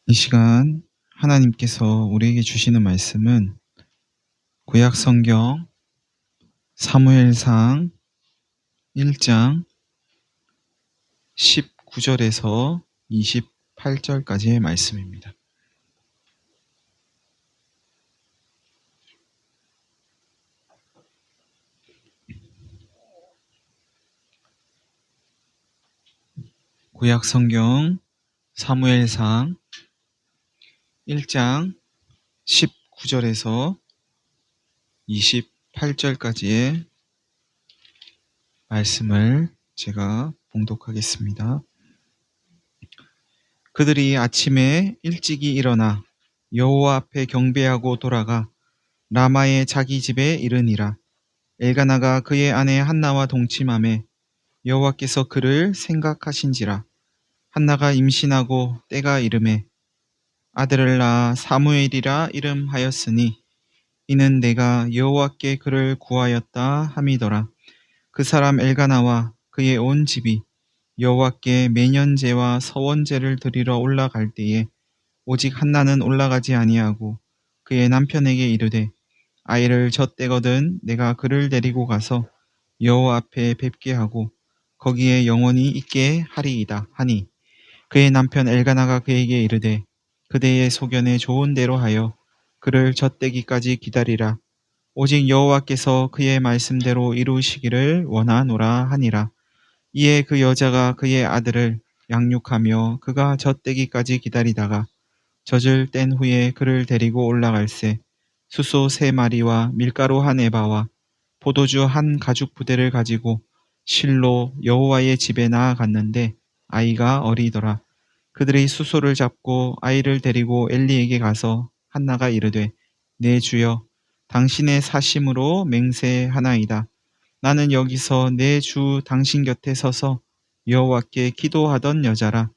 이 시간 하나님께서 우리에게 주시는 말씀은 구약 성경 사무엘상 1장 19절에서 28절까지의 말씀입니다. 구약 성경 사무엘상 1장 19절에서 28절까지의 말씀을 제가 봉독하겠습니다. 그들이 아침에 일찍이 일어나 여호와 앞에 경배하고 돌아가 라마의 자기 집에 이르니라. 엘가나가 그의 아내 한나와 동침하매 여호와께서 그를 생각하신지라. 한나가 임신하고 때가 이르매 아들을 낳아 사무엘이라 이름하였으니 이는 내가 여호와께 그를 구하였다 함이더라. 그 사람 엘가나와 그의 온 집이 여호와께 매년제와 서원제를 드리러 올라갈 때에 오직 한나는 올라가지 아니하고 그의 남편에게 이르되 아이를 젖대거든 내가 그를 데리고 가서 여호와 앞에 뵙게 하고 거기에 영원히 있게 하리이다 하니 그의 남편 엘가나가 그에게 이르되 그대의 소견에 좋은 대로 하여 그를 젖대기까지 기다리라. 오직 여호와께서 그의 말씀대로 이루시기를 원하노라 하니라. 이에 그 여자가 그의 아들을 양육하며 그가 젖대기까지 기다리다가 젖을 뗀 후에 그를 데리고 올라갈새 숫소 3마리와 밀가루 1에바와 포도주 1가죽 부대를 가지고 실로 여호와의 집에 나아갔는데 아이가 어리더라. 그들이 숫소를 잡고 아이를 데리고 엘리에게 가서 한나가 이르되 내 주여 당신의 사심으로 맹세하나이다. 나는 여기서 내 주 당신 곁에 서서 여호와께 기도하던 여자라.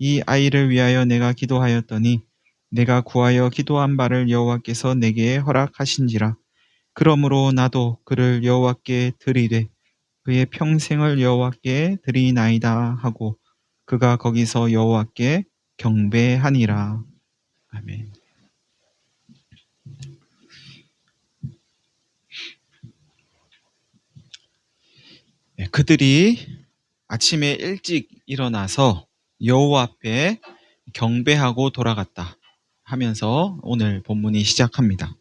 이 아이를 위하여 내가 기도하였더니 내가 구하여 기도한 바를 여호와께서 내게 허락하신지라. 그러므로 나도 그를 여호와께 드리되 그의 평생을 여호와께 드리나이다 하고 그가 거기서 여호와께 경배하니라. 아멘. 그들이 아침에 일찍 일어나서 여호와 앞에 경배하고 돌아갔다 하면서 오늘 본문이 시작합니다.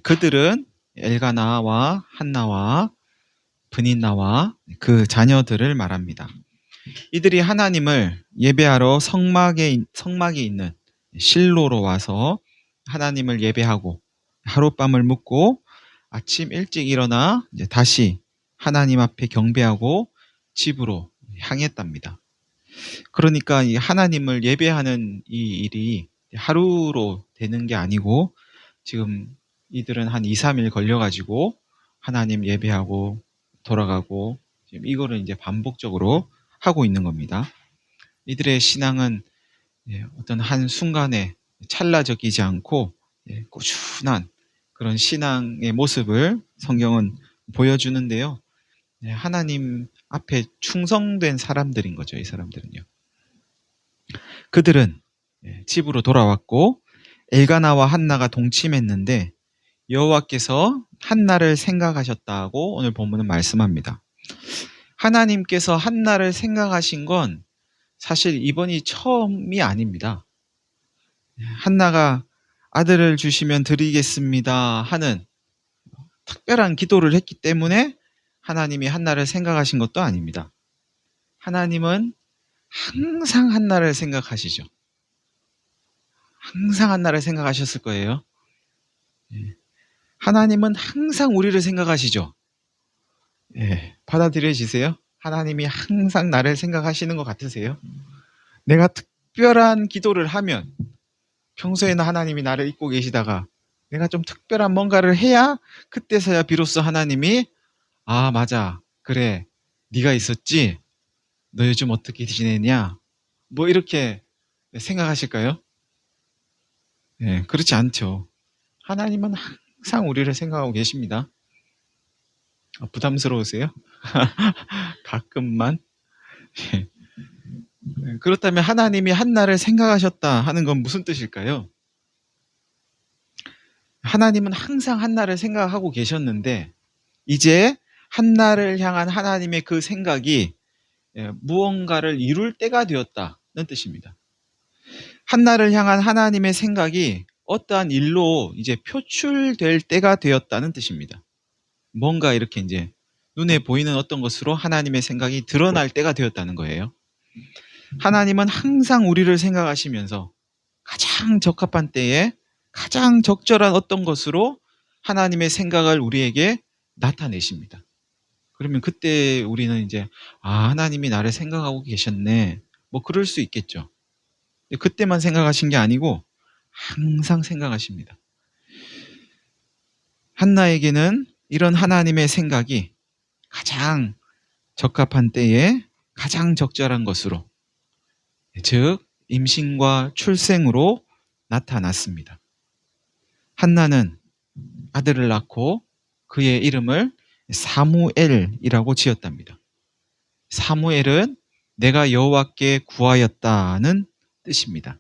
그들은 엘가나와 한나와 브닌나와 그 자녀들을 말합니다. 이들이 하나님을 예배하러 성막에 있는 실로로 와서 하나님을 예배하고 하룻밤을 묵고 아침 일찍 일어나 이제 다시 하나님 앞에 경배하고 집으로 향했답니다. 그러니까 이 하나님을 예배하는 이 일이 하루로 되는 게 아니고 지금 이들은 한 2, 3일 걸려가지고 하나님 예배하고 돌아가고 지금 이거를 이제 반복적으로 하고 있는 겁니다. 이들의 신앙은 어떤 한 순간에 찰나적이지 않고 꾸준한 그런 신앙의 모습을 성경은 보여주는데요. 하나님 앞에 충성된 사람들인 거죠. 이 사람들은요. 그들은 집으로 돌아왔고 엘가나와 한나가 동침했는데 여호와께서 한나를 생각하셨다고 오늘 본문은 말씀합니다. 하나님께서 한나를 생각하신 건 사실 이번이 처음이 아닙니다. 한나가 아들을 주시면 드리겠습니다 하는 특별한 기도를 했기 때문에 하나님이 한나를 생각하신 것도 아닙니다. 하나님은 항상 한나를 생각하시죠. 항상 한나를 생각하셨을 거예요. 하나님은 항상 우리를 생각하시죠. 받아들여지세요? 하나님이 항상 나를 생각하시는 것 같으세요? 내가 특별한 기도를 하면 평소에는 하나님이 나를 잊고 계시다가 내가 좀 특별한 뭔가를 해야 그때서야 비로소 하나님이 아 맞아 그래 네가 있었지? 너 요즘 어떻게 지내냐? 뭐 이렇게 생각하실까요? 그렇지 않죠. 하나님은 항상 우리를 생각하고 계십니다. 부담스러우세요? 가끔만? 그렇다면 하나님이 한나를 생각하셨다 하는 건 무슨 뜻일까요? 하나님은 항상 한나를 생각하고 계셨는데 이제 한나를 향한 하나님의 그 생각이 무언가를 이룰 때가 되었다는 뜻입니다. 한나를 향한 하나님의 생각이 어떠한 일로 이제 표출될 때가 되었다는 뜻입니다. 뭔가 이렇게 이제 눈에 보이는 어떤 것으로 하나님의 생각이 드러날 때가 되었다는 거예요. 하나님은 항상 우리를 생각하시면서 가장 적합한 때에 가장 적절한 어떤 것으로 하나님의 생각을 우리에게 나타내십니다. 그러면 그때 우리는 이제 하나님이 나를 생각하고 계셨네. 뭐 그럴 수 있겠죠. 그때만 생각하신 게 아니고 항상 생각하십니다. 한나에게는 이런 하나님의 생각이 가장 적합한 때에 가장 적절한 것으로, 즉 임신과 출생으로 나타났습니다. 한나는 아들을 낳고 그의 이름을 사무엘이라고 지었답니다. 사무엘은 내가 여호와께 구하였다는 뜻입니다.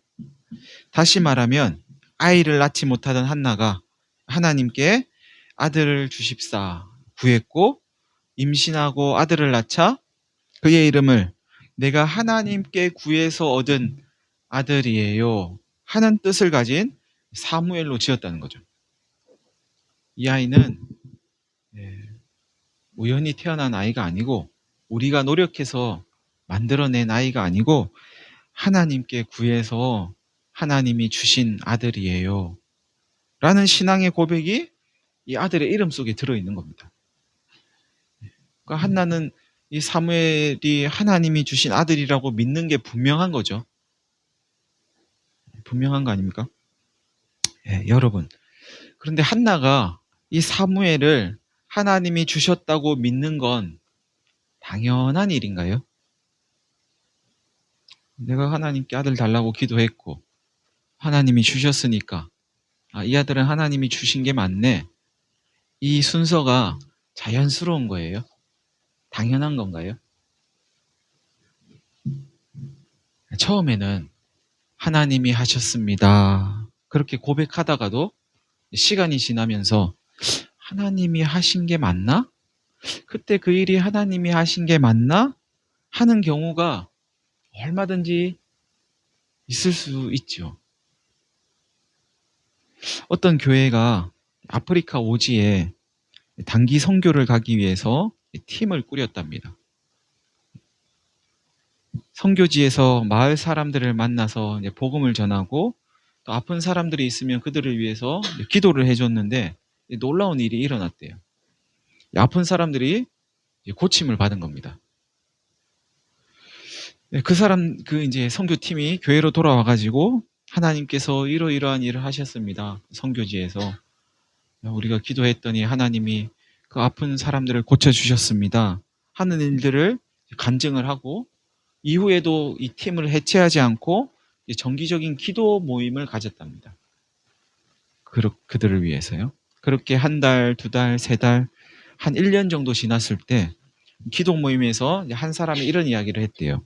다시 말하면 아이를 낳지 못하던 한나가 하나님께 아들을 주십사 구했고 임신하고 아들을 낳자 그의 이름을 내가 하나님께 구해서 얻은 아들이에요 하는 뜻을 가진 사무엘로 지었다는 거죠. 이 아이는 우연히 태어난 아이가 아니고 우리가 노력해서 만들어낸 아이가 아니고 하나님께 구해서 하나님이 주신 아들이에요 라는 신앙의 고백이 이 아들의 이름 속에 들어있는 겁니다. 그러니까 한나는 이 사무엘이 하나님이 주신 아들이라고 믿는 게 분명한 거죠. 분명한 거 아닙니까? 여러분, 그런데 한나가 이 사무엘을 하나님이 주셨다고 믿는 건 당연한 일인가요? 내가 하나님께 아들 달라고 기도했고 하나님이 주셨으니까 이 아들은 하나님이 주신 게 맞네. 이 순서가 자연스러운 거예요? 당연한 건가요? 처음에는 하나님이 하셨습니다. 그렇게 고백하다가도 시간이 지나면서 하나님이 하신 게 맞나? 그때 그 일이 하나님이 하신 게 맞나? 하는 경우가 얼마든지 있을 수 있죠. 어떤 교회가 아프리카 오지에 단기 선교를 가기 위해서 팀을 꾸렸답니다. 선교지에서 마을 사람들을 만나서 이제 복음을 전하고 또 아픈 사람들이 있으면 그들을 위해서 기도를 해줬는데 놀라운 일이 일어났대요. 아픈 사람들이 고침을 받은 겁니다. 그 이제 선교팀이 교회로 돌아와가지고 하나님께서 이러이러한 일을 하셨습니다. 선교지에서 우리가 기도했더니 하나님이 그 아픈 사람들을 고쳐주셨습니다. 하는 일들을 간증을 하고 이후에도 이 팀을 해체하지 않고 정기적인 기도 모임을 가졌답니다. 그들을 위해서요. 그렇게 한 달, 두 달, 세 달, 한 1년 정도 지났을 때 기도 모임에서 한 사람이 이런 이야기를 했대요.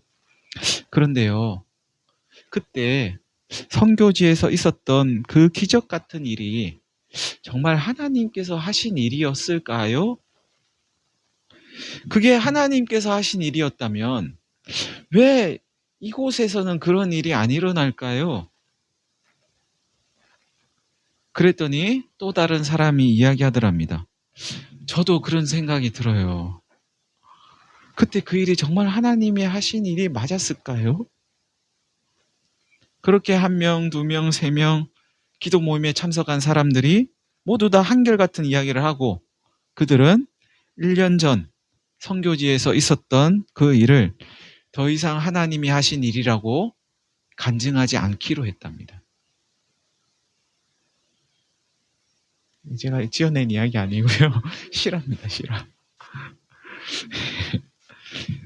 그런데요, 그때 선교지에서 있었던 그 기적 같은 일이 정말 하나님께서 하신 일이었을까요? 그게 하나님께서 하신 일이었다면 왜 이곳에서는 그런 일이 안 일어날까요? 그랬더니 또 다른 사람이 이야기하더랍니다. 저도 그런 생각이 들어요. 그때 그 일이 정말 하나님이 하신 일이 맞았을까요? 그렇게 1명, 2명, 3명 기도 모임에 참석한 사람들이 모두 다 한결같은 이야기를 하고 그들은 1년 전 선교지에서 있었던 그 일을 더 이상 하나님이 하신 일이라고 간증하지 않기로 했답니다. 제가 지어낸 이야기 아니고요. 실화입니다, 실화.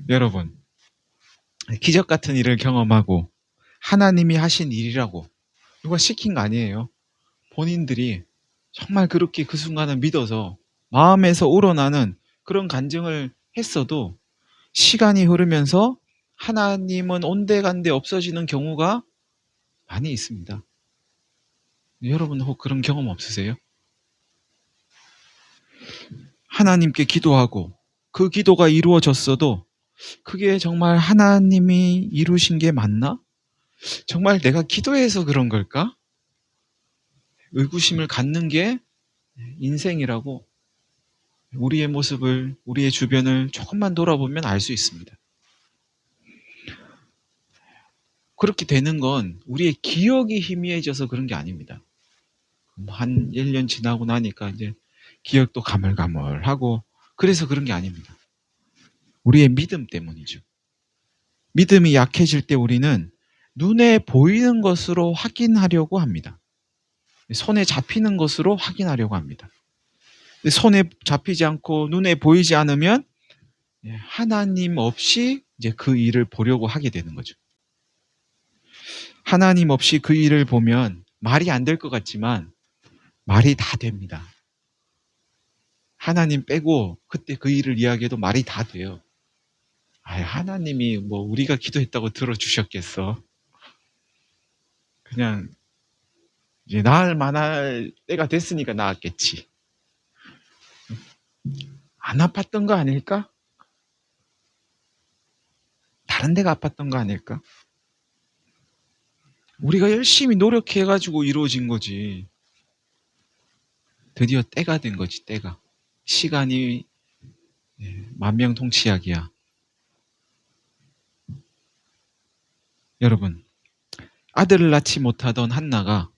여러분, 기적 같은 일을 경험하고 하나님이 하신 일이라고 누가 시킨 거 아니에요. 본인들이 정말 그렇게 그 순간을 믿어서 마음에서 우러나는 그런 간증을 했어도 시간이 흐르면서 하나님은 온데간데 없어지는 경우가 많이 있습니다. 여러분 혹 그런 경험 없으세요? 하나님께 기도하고 그 기도가 이루어졌어도 그게 정말 하나님이 이루신 게 맞나? 정말 내가 기도해서 그런 걸까? 의구심을 갖는 게 인생이라고 우리의 모습을, 우리의 주변을 조금만 돌아보면 알 수 있습니다. 그렇게 되는 건 우리의 기억이 희미해져서 그런 게 아닙니다. 한 1년 지나고 나니까 이제 기억도 가물가물하고 그래서 그런 게 아닙니다. 우리의 믿음 때문이죠. 믿음이 약해질 때 우리는 눈에 보이는 것으로 확인하려고 합니다. 손에 잡히는 것으로 확인하려고 합니다. 손에 잡히지 않고 눈에 보이지 않으면 하나님 없이 이제 그 일을 보려고 하게 되는 거죠. 하나님 없이 그 일을 보면 말이 안 될 것 같지만 말이 다 됩니다. 하나님 빼고 그때 그 일을 이야기해도 말이 다 돼요. 하나님이 뭐 우리가 기도했다고 들어주셨겠어. 그냥 이제 나을 만할 때가 됐으니까 나았겠지. 안 아팠던 거 아닐까? 다른 데가 아팠던 거 아닐까? 우리가 열심히 노력해가지고 이루어진 거지. 드디어 때가 된 거지, 때가. 시간이 만명통치약이야. 여러분, 아들을 낳지 못하던 한나가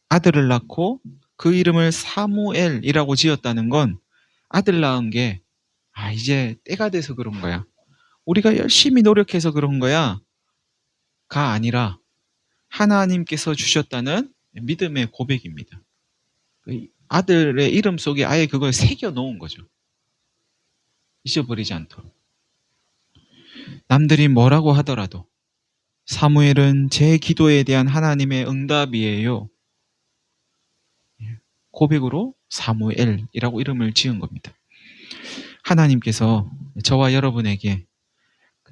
아들을 낳고 그 이름을 사무엘이라고 지었다는 건 아들 낳은 게 이제 때가 돼서 그런 거야. 우리가 열심히 노력해서 그런 거야. 가 아니라 하나님께서 주셨다는 믿음의 고백입니다. 아들의 이름 속에 아예 그걸 새겨 놓은 거죠. 잊어버리지 않도록. 남들이 뭐라고 하더라도 사무엘은 제 기도에 대한 하나님의 응답이에요. 고백으로 사무엘이라고 이름을 지은 겁니다. 하나님께서 저와 여러분에게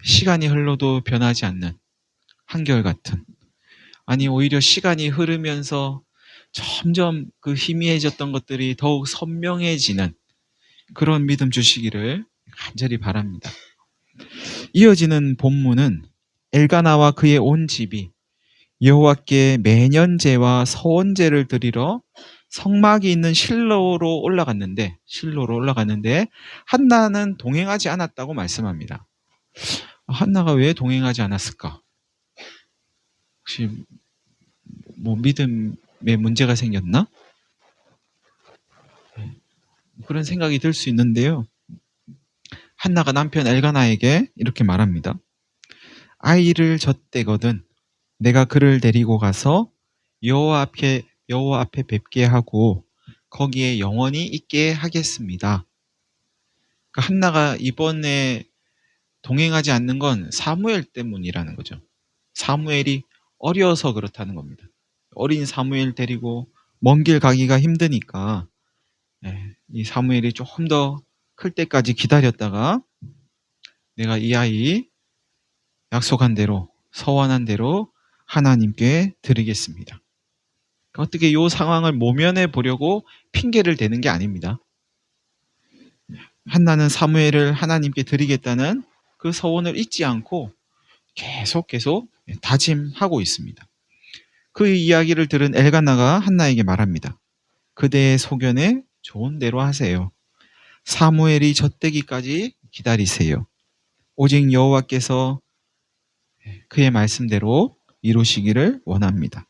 시간이 흘러도 변하지 않는 한결같은, 아니 오히려 시간이 흐르면서 점점 그 희미해졌던 것들이 더욱 선명해지는 그런 믿음 주시기를 간절히 바랍니다. 이어지는 본문은 엘가나와 그의 온 집이 여호와께 매년제와 서원제를 드리러 성막이 있는 실로로 올라갔는데 한나는 동행하지 않았다고 말씀합니다. 한나가 왜 동행하지 않았을까? 혹시 뭐 믿음에 문제가 생겼나? 그런 생각이 들 수 있는데요. 한나가 남편 엘가나에게 이렇게 말합니다. 아이를 젖대거든 내가 그를 데리고 가서 여호와 앞에 뵙게 하고 거기에 영원히 있게 하겠습니다. 그러니까 한나가 이번에 동행하지 않는 건 사무엘 때문이라는 거죠. 사무엘이 어려서 그렇다는 겁니다. 어린 사무엘 데리고 먼 길 가기가 힘드니까 이 사무엘이 조금 더 클 때까지 기다렸다가 내가 이 아이 약속한 대로 서원한 대로 하나님께 드리겠습니다. 어떻게 이 상황을 모면해 보려고 핑계를 대는 게 아닙니다. 한나는 사무엘을 하나님께 드리겠다는 그 서원을 잊지 않고 계속 다짐하고 있습니다. 그 이야기를 들은 엘가나가 한나에게 말합니다. 그대의 소견에 좋은 대로 하세요. 사무엘이 젖되기까지 기다리세요. 오직 여호와께서 그의 말씀대로 이루시기를 원합니다.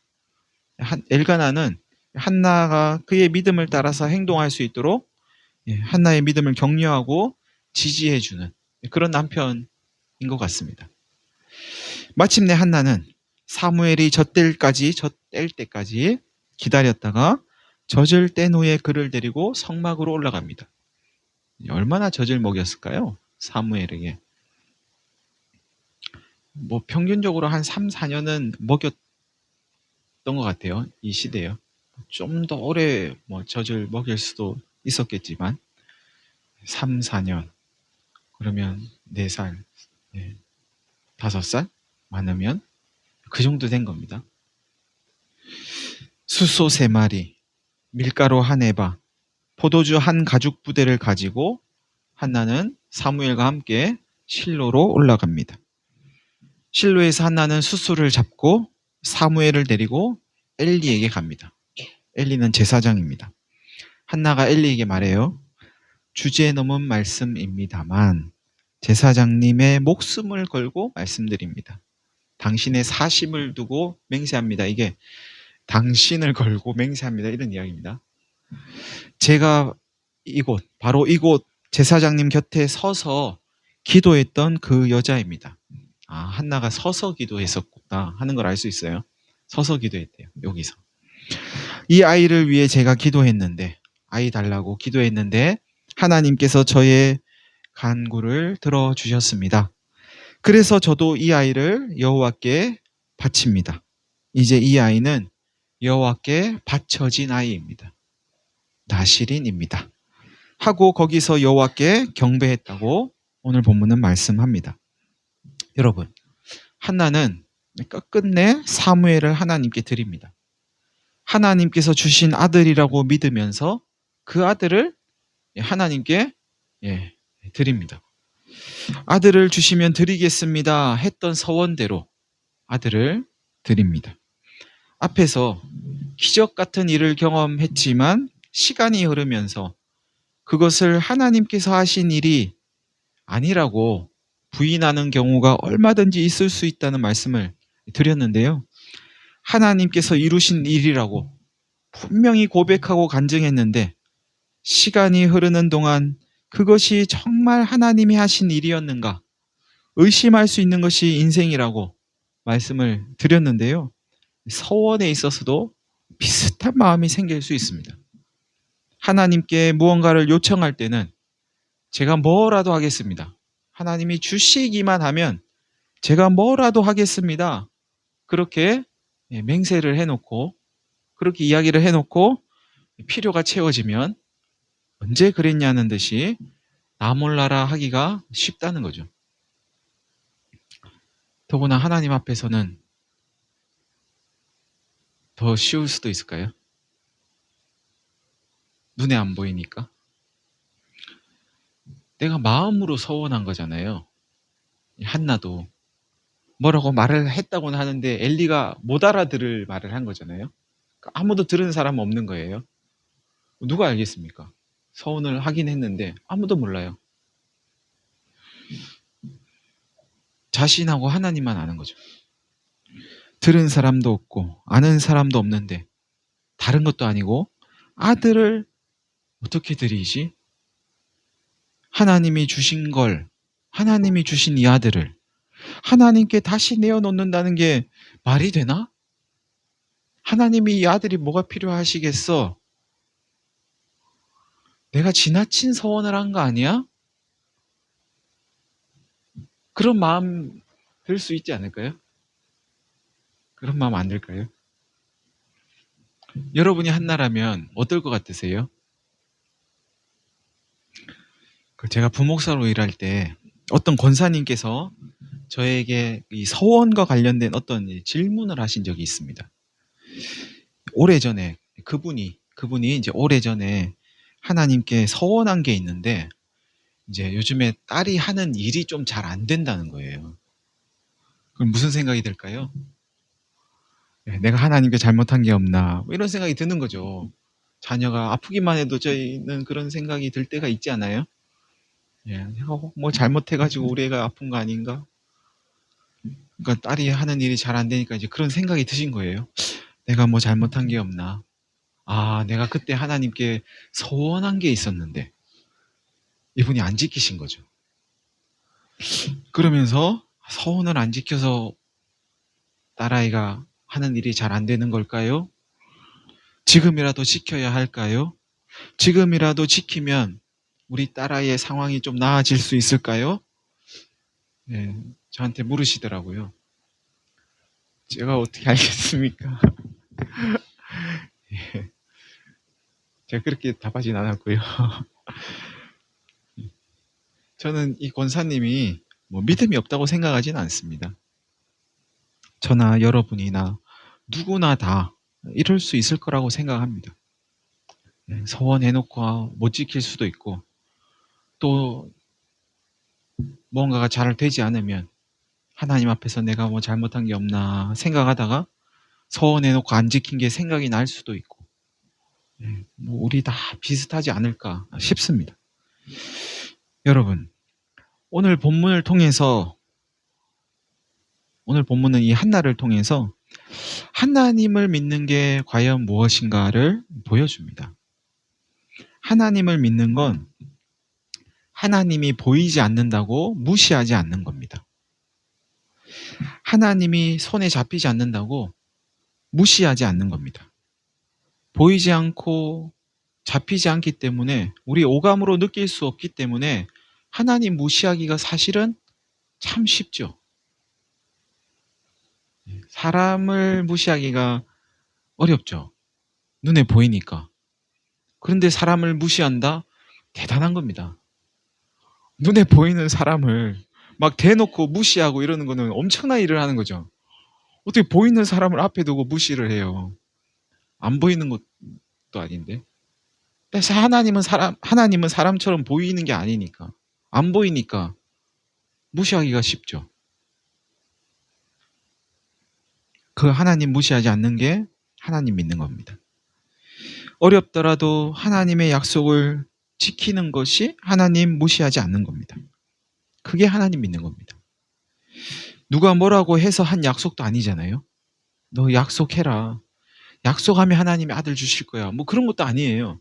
엘가나는 한나가 그의 믿음을 따라서 행동할 수 있도록 한나의 믿음을 격려하고 지지해주는 그런 남편인 것 같습니다. 마침내 한나는 사무엘이 젖될 때까지 기다렸다가 젖을 뗀 후에 그를 데리고 성막으로 올라갑니다. 얼마나 젖을 먹였을까요? 사무엘에게. 뭐 평균적으로 한 3, 4년은 먹였던 것 같아요. 이 시대요. 좀 더 오래 젖을 먹일 수도 있었겠지만 3, 4년 그러면 4살 5살 많으면 그 정도 된 겁니다. 숫소 3마리, 밀가루 한 에바, 포도주 한 가죽 부대를 가지고 한나는 사무엘과 함께 실로로 올라갑니다. 실로에서 한나는 숫소를 잡고 사무엘을 데리고 엘리에게 갑니다. 엘리는 제사장입니다. 한나가 엘리에게 말해요. 주제에 넘은 말씀입니다만 제사장님의 목숨을 걸고 말씀드립니다. 당신의 사심을 두고 맹세합니다. 이게 당신을 걸고 맹세합니다. 이런 이야기입니다. 제가 바로 이곳 제사장님 곁에 서서 기도했던 그 여자입니다. 한나가 서서 기도했었구나 하는 걸 알 수 있어요. 서서 기도했대요. 여기서. 이 아이를 위해 제가 기도했는데, 아이 달라고 기도했는데 하나님께서 저의 간구를 들어주셨습니다. 그래서 저도 이 아이를 여호와께 바칩니다. 이제 이 아이는 여호와께 바쳐진 아이입니다. 나실인입니다. 하고 거기서 여호와께 경배했다고 오늘 본문은 말씀합니다. 여러분, 한나는 끝끝내 사무엘을 하나님께 드립니다. 하나님께서 주신 아들이라고 믿으면서 그 아들을 하나님께 드립니다. 아들을 주시면 드리겠습니다 했던 서원대로 아들을 드립니다. 앞에서 기적 같은 일을 경험했지만 시간이 흐르면서 그것을 하나님께서 하신 일이 아니라고 부인하는 경우가 얼마든지 있을 수 있다는 말씀을 드렸는데요. 하나님께서 이루신 일이라고 분명히 고백하고 간증했는데 시간이 흐르는 동안 그것이 정말 하나님이 하신 일이었는가 의심할 수 있는 것이 인생이라고 말씀을 드렸는데요. 서원에 있어서도 비슷한 마음이 생길 수 있습니다. 하나님께 무언가를 요청할 때는 제가 뭐라도 하겠습니다. 하나님이 주시기만 하면 제가 뭐라도 하겠습니다. 그렇게 맹세를 해놓고 그렇게 이야기를 해놓고 필요가 채워지면 언제 그랬냐는 듯이 나 몰라라 하기가 쉽다는 거죠. 더구나 하나님 앞에서는 더 쉬울 수도 있을까요? 눈에 안 보이니까. 내가 마음으로 서원한 거잖아요. 한나도 뭐라고 말을 했다고는 하는데 엘리가 못 알아들을 말을 한 거잖아요. 아무도 들은 사람 없는 거예요. 누가 알겠습니까? 서원을 하긴 했는데 아무도 몰라요. 자신하고 하나님만 아는 거죠. 들은 사람도 없고 아는 사람도 없는데 다른 것도 아니고 아들을 어떻게 드리지? 하나님이 주신 걸, 하나님이 주신 이 아들을 하나님께 다시 내어놓는다는 게 말이 되나? 하나님이 이 아들이 뭐가 필요하시겠어? 내가 지나친 서원을 한 거 아니야? 그런 마음 들 수 있지 않을까요? 그런 마음 안 들까요? 여러분이 한나라면 어떨 것 같으세요? 제가 부목사로 일할 때 어떤 권사님께서 저에게 이 서원과 관련된 어떤 질문을 하신 적이 있습니다. 오래전에 그분이 이제 오래전에 하나님께 서원한 게 있는데 이제 요즘에 딸이 하는 일이 좀 잘 안 된다는 거예요. 그럼 무슨 생각이 들까요? 내가 하나님께 잘못한 게 없나 뭐 이런 생각이 드는 거죠. 자녀가 아프기만 해도 저희는 그런 생각이 들 때가 있지 않아요? 내가 뭐 잘못해가지고 우리 애가 아픈 거 아닌가? 그러니까 딸이 하는 일이 잘 안 되니까 이제 그런 생각이 드신 거예요. 내가 뭐 잘못한 게 없나? 내가 그때 하나님께 서원한 게 있었는데 이분이 안 지키신 거죠. 그러면서 서원을 안 지켜서 딸아이가 하는 일이 잘 안 되는 걸까요? 지금이라도 지켜야 할까요? 지금이라도 지키면 우리 딸아이의 상황이 좀 나아질 수 있을까요? 저한테 물으시더라고요. 제가 어떻게 알겠습니까? 제가 그렇게 답하진 않았고요. 저는 이 권사님이 믿음이 없다고 생각하지는 않습니다. 저나 여러분이나 누구나 다 이럴 수 있을 거라고 생각합니다. 서원해놓고 못 지킬 수도 있고, 또 뭔가가 잘 되지 않으면 하나님 앞에서 내가 뭐 잘못한 게 없나 생각하다가 서원해놓고 안 지킨 게 생각이 날 수도 있고, 우리 다 비슷하지 않을까 싶습니다. 여러분, 오늘 본문은 이 한나를 통해서 하나님을 믿는 게 과연 무엇인가를 보여줍니다. 하나님을 믿는 건 하나님이 보이지 않는다고 무시하지 않는 겁니다. 하나님이 손에 잡히지 않는다고 무시하지 않는 겁니다. 보이지 않고 잡히지 않기 때문에, 우리 오감으로 느낄 수 없기 때문에 하나님 무시하기가 사실은 참 쉽죠. 사람을 무시하기가 어렵죠. 눈에 보이니까. 그런데 사람을 무시한다? 대단한 겁니다. 눈에 보이는 사람을 막 대놓고 무시하고 이러는 거는 엄청난 일을 하는 거죠. 어떻게 보이는 사람을 앞에 두고 무시를 해요? 안 보이는 것도 아닌데. 그래서 하나님은 사람처럼 보이는 게 아니니까, 안 보이니까 무시하기가 쉽죠. 그 하나님 무시하지 않는 게 하나님 믿는 겁니다. 어렵더라도 하나님의 약속을 지키는 것이 하나님 무시하지 않는 겁니다. 그게 하나님 믿는 겁니다. 누가 뭐라고 해서 한 약속도 아니잖아요. 너 약속해라. 약속하면 하나님이 아들 주실 거야. 뭐 그런 것도 아니에요.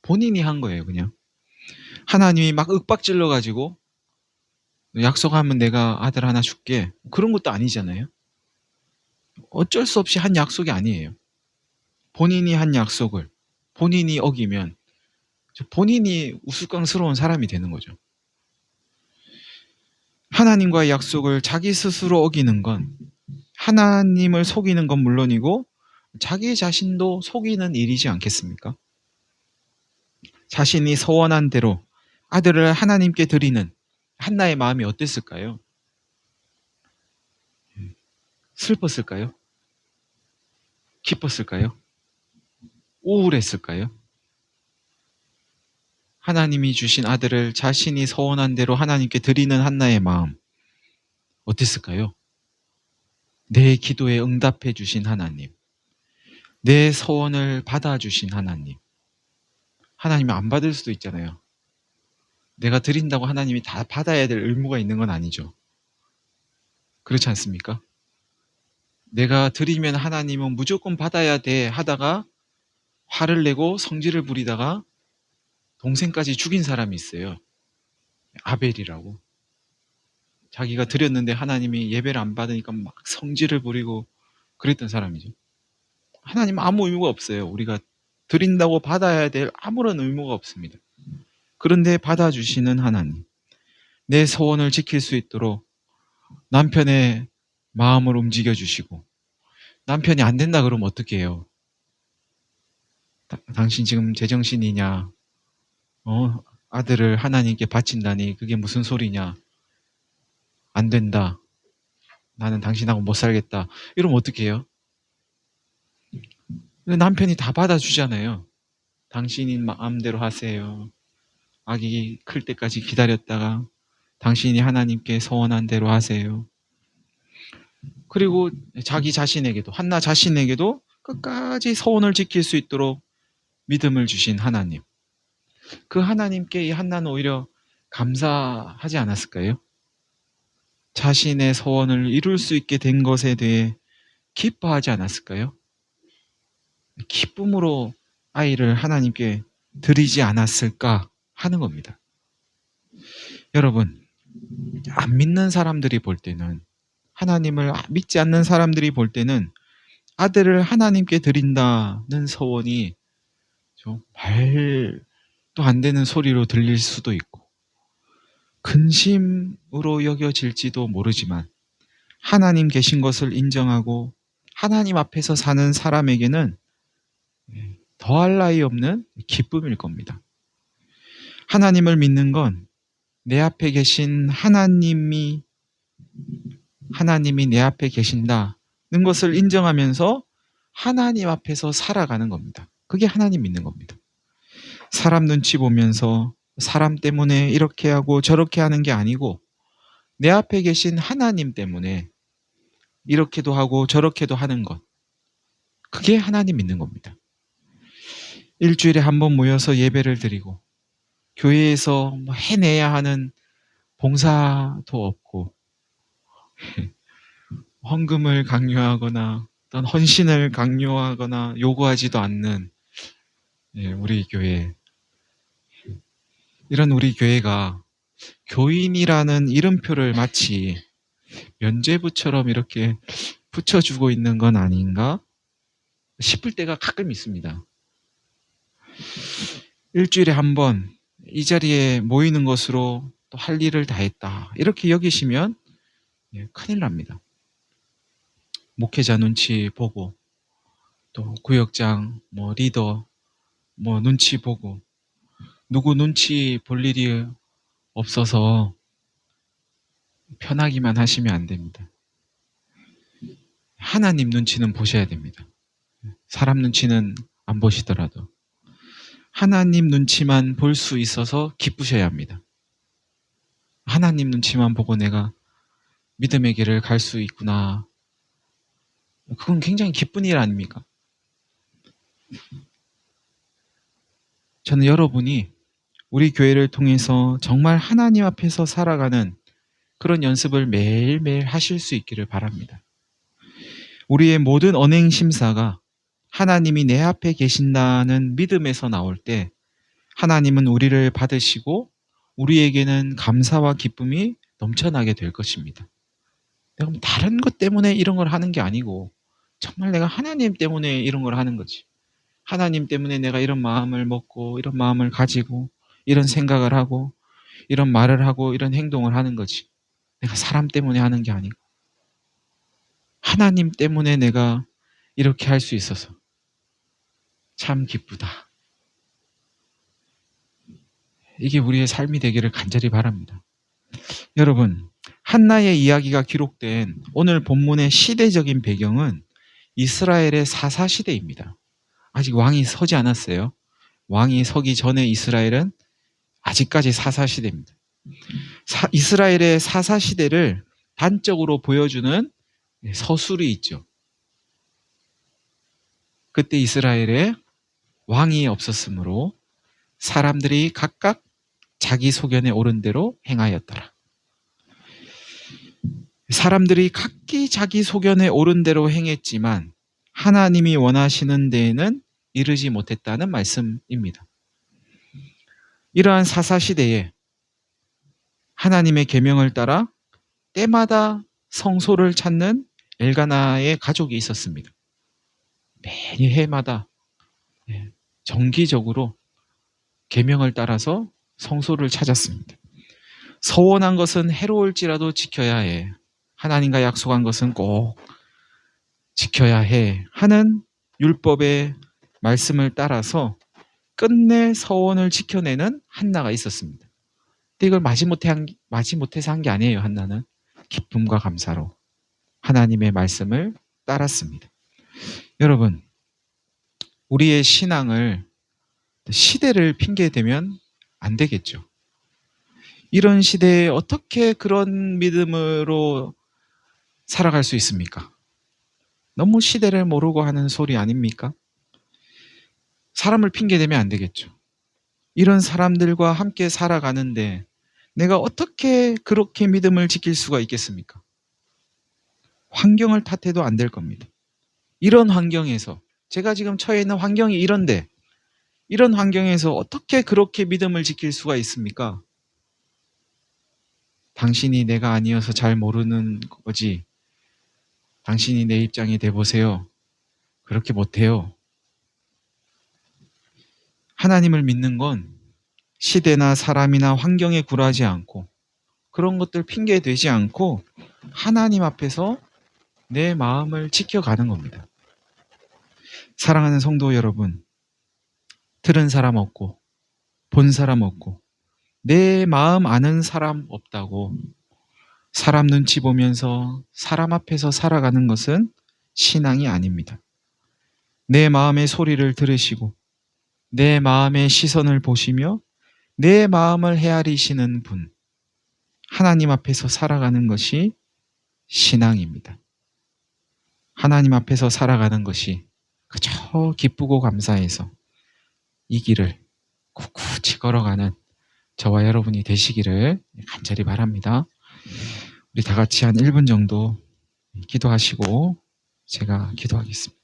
본인이 한 거예요, 그냥. 하나님이 막 윽박질러 가지고 약속하면 내가 아들 하나 줄게. 그런 것도 아니잖아요. 어쩔 수 없이 한 약속이 아니에요. 본인이 한 약속을 본인이 어기면 본인이 우스꽝스러운 사람이 되는 거죠. 하나님과의 약속을 자기 스스로 어기는 건 하나님을 속이는 건 물론이고 자기 자신도 속이는 일이지 않겠습니까? 자신이 서원한 대로 아들을 하나님께 드리는 한나의 마음이 어땠을까요? 슬펐을까요? 기뻤을까요? 우울했을까요? 하나님이 주신 아들을 자신이 서원한 대로 하나님께 드리는 한나의 마음 어땠을까요? 내 기도에 응답해 주신 하나님, 내 서원을 받아주신 하나님. 하나님이 안 받을 수도 있잖아요. 내가 드린다고 하나님이 다 받아야 될 의무가 있는 건 아니죠. 그렇지 않습니까? 내가 드리면 하나님은 무조건 받아야 돼 하다가 화를 내고 성질을 부리다가 동생까지 죽인 사람이 있어요. 아벨이라고. 자기가 드렸는데 하나님이 예배를 안 받으니까 막 성질을 부리고 그랬던 사람이죠. 하나님은 아무 의무가 없어요. 우리가 드린다고 받아야 될 아무런 의무가 없습니다. 그런데 받아주시는 하나님, 내 소원을 지킬 수 있도록 남편의 마음을 움직여 주시고, 남편이 안 된다 그러면 어떻게 해요? 당신 지금 제정신이냐? 아들을 하나님께 바친다니 그게 무슨 소리냐? 안 된다. 나는 당신하고 못 살겠다. 이러면 어떻게 해요? 남편이 다 받아주잖아요. 당신이 마음대로 하세요. 아기 클 때까지 기다렸다가 당신이 하나님께 서원한 대로 하세요. 그리고 자기 자신에게도, 한나 자신에게도 끝까지 서원을 지킬 수 있도록 믿음을 주신 하나님. 그 하나님께 이 한나는 오히려 감사하지 않았을까요? 자신의 서원을 이룰 수 있게 된 것에 대해 기뻐하지 않았을까요? 기쁨으로 아이를 하나님께 드리지 않았을까 하는 겁니다. 여러분, 안 믿는 사람들이 볼 때는, 하나님을 믿지 않는 사람들이 볼 때는 아들을 하나님께 드린다는 서원이 좀 말도 안 되는 소리로 들릴 수도 있고 근심으로 여겨질지도 모르지만, 하나님 계신 것을 인정하고 하나님 앞에서 사는 사람에게는 더할 나위 없는 기쁨일 겁니다. 하나님을 믿는 건 내 앞에 계신 하나님이 내 앞에 계신다는 것을 인정하면서 하나님 앞에서 살아가는 겁니다. 그게 하나님 믿는 겁니다. 사람 눈치 보면서 사람 때문에 이렇게 하고 저렇게 하는 게 아니고 내 앞에 계신 하나님 때문에 이렇게도 하고 저렇게도 하는 것. 그게 하나님 믿는 겁니다. 일주일에 한 번 모여서 예배를 드리고 교회에서 뭐 해내야 하는 봉사도 없고 헌금을 강요하거나 어떤 헌신을 강요하거나 요구하지도 않는 우리 교회. 이런 우리 교회가 교인이라는 이름표를 마치 면죄부처럼 이렇게 붙여주고 있는 건 아닌가 싶을 때가 가끔 있습니다. 일주일에 한 번 이 자리에 모이는 것으로 또 할 일을 다 했다. 이렇게 여기시면 큰일 납니다. 목회자 눈치 보고 또 구역장, 리더, 눈치 보고 누구 눈치 볼 일이 없어서 편하기만 하시면 안 됩니다. 하나님 눈치는 보셔야 됩니다. 사람 눈치는 안 보시더라도 하나님 눈치만 볼 수 있어서 기쁘셔야 합니다. 하나님 눈치만 보고 내가 믿음의 길을 갈 수 있구나. 그건 굉장히 기쁜 일 아닙니까? 저는 여러분이 우리 교회를 통해서 정말 하나님 앞에서 살아가는 그런 연습을 매일매일 하실 수 있기를 바랍니다. 우리의 모든 언행 심사가 하나님이 내 앞에 계신다는 믿음에서 나올 때 하나님은 우리를 받으시고 우리에게는 감사와 기쁨이 넘쳐나게 될 것입니다. 내가 다른 것 때문에 이런 걸 하는 게 아니고 정말 내가 하나님 때문에 이런 걸 하는 거지. 하나님 때문에 내가 이런 마음을 먹고 이런 마음을 가지고 이런 생각을 하고 이런 말을 하고 이런 행동을 하는 거지. 내가 사람 때문에 하는 게 아니고 하나님 때문에 내가 이렇게 할 수 있어서 참 기쁘다. 이게 우리의 삶이 되기를 간절히 바랍니다. 여러분, 한나의 이야기가 기록된 오늘 본문의 시대적인 배경은 이스라엘의 사사시대입니다. 아직 왕이 서지 않았어요. 왕이 서기 전에 이스라엘은 아직까지 사사시대입니다. 이스라엘의 사사시대를 단적으로 보여주는 서술이 있죠. 그때 이스라엘에 왕이 없었으므로 사람들이 각각 자기 소견에 옳은 대로 행하였더라. 사람들이 각기 자기 소견에 옳은 대로 행했지만 하나님이 원하시는 데에는 이르지 못했다는 말씀입니다. 이러한 사사시대에 하나님의 계명을 따라 때마다 성소를 찾는 엘가나의 가족이 있었습니다. 매해마다 정기적으로 계명을 따라서 성소를 찾았습니다. 서원한 것은 해로울지라도 지켜야 해. 하나님과 약속한 것은 꼭 지켜야 해 하는 율법의 말씀을 따라서 끝내 서원을 지켜내는 한나가 있었습니다. 근데 이걸 마지못해서 한 게 아니에요. 한나는 기쁨과 감사로 하나님의 말씀을 따랐습니다. 여러분, 우리의 신앙을 시대를 핑계대면 안 되겠죠. 이런 시대에 어떻게 그런 믿음으로 살아갈 수 있습니까? 너무 시대를 모르고 하는 소리 아닙니까? 사람을 핑계대면 안 되겠죠. 이런 사람들과 함께 살아가는데 내가 어떻게 그렇게 믿음을 지킬 수가 있겠습니까? 환경을 탓해도 안 될 겁니다. 이런 환경에서 제가 지금 처해 있는 환경이 이런데 이런 환경에서 어떻게 그렇게 믿음을 지킬 수가 있습니까? 당신이 내가 아니어서 잘 모르는 거지. 당신이 내 입장에 대보세요. 그렇게 못해요. 하나님을 믿는 건 시대나 사람이나 환경에 굴하지 않고 그런 것들 핑계 대지 않고 하나님 앞에서 내 마음을 지켜가는 겁니다. 사랑하는 성도 여러분, 들은 사람 없고 본 사람 없고 내 마음 아는 사람 없다고. 사람 눈치 보면서 사람 앞에서 살아가는 것은 신앙이 아닙니다. 내 마음의 소리를 들으시고 내 마음의 시선을 보시며 내 마음을 헤아리시는 분, 하나님 앞에서 살아가는 것이 신앙입니다. 하나님 앞에서 살아가는 것이 그저 기쁘고 감사해서 이 길을 꿋꿋이 걸어가는 저와 여러분이 되시기를 간절히 바랍니다. 우리 다 같이 한 1분 정도 기도하시고 제가 기도하겠습니다.